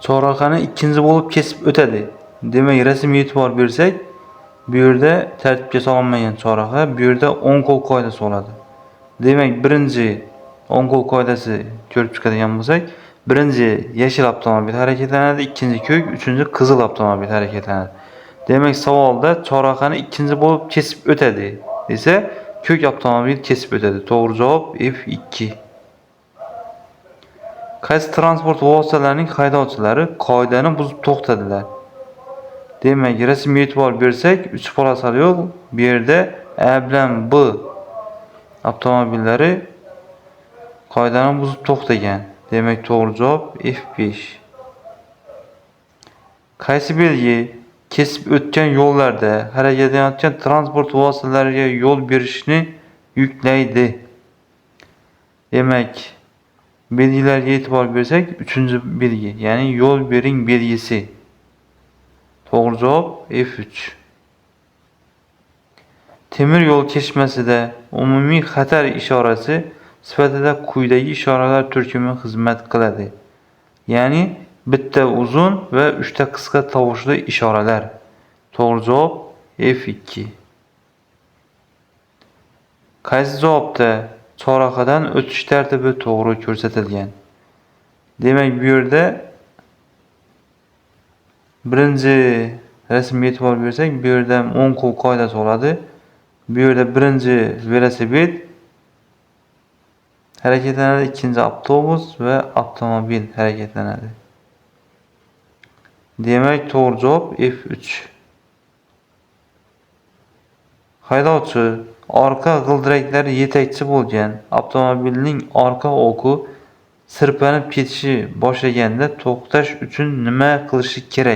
Chorrahani ikkinchi bo'lib kesib o'tadi. Demak, rasmiy e'tibor bersak, bu yerda tartibga solinmagan chorraha, bu yerda o'ng qo'l qoidasi bo'ladi. Demak, birinchi o'ng qo'l qoidasi ko'rib chiqadigan bo'lsak, birinchi yashil avtomobil harakatlanadi, ikkinchi ko'k, uchinchi qizil avtomobil harakatlanadi. Demak, savolda chorrahani ikkinchi bo'lib kesib o'tadi desa, ko'k avtomobil kesib o'tadi. To'g'ri javob F2. Qaysi transport vositalarining haydovchilari qoidani buzib to'xtadilar? Demak, rasmiy e'tibor bersak, 3 polosali yo'l, bu yerda A bilan B avtomobillari qoidani buzib to'xtagan. Demak, to'g'ri javob F5. Qaysi belgi kesib o'tgan yo'llarda harakatlanayotgan transport vositalariga yo'l berishni yuklaydi? Demak, belgilarga e'tibor bersak, 3-belgi, ya'ni yo'l bering belgisi. To'g'ri javob F3. Temir yo'l kesishmasida umumiy xatar ishorasi sifatida quyidagi ishoralar turkumi xizmat qiladi. Ya'ni bitta uzun va 3 ta qisqa tovushli ishoralar. To'g'ri javob F2. Qaysi javobda chorrahadan o'tish tartibi to'g'ri ko'rsatilgan? Demak, bu yerda birinchi rasmga e'tibor bersak, bu yerda o'ng qo'l qoidasi bo'ladi. Bu yerda birinchi velosiped harakatlanadi, ikkinchi avtobus va avtomobil harakatlanadi. Demak, to'g'ri javob F3. Haydovchi orqa g'ildiraklari yetakchi bo'lgan avtomobilning orqa o'qi sirpanib ketishi boshlaganda to'xtash uchun nima qilishi kerak?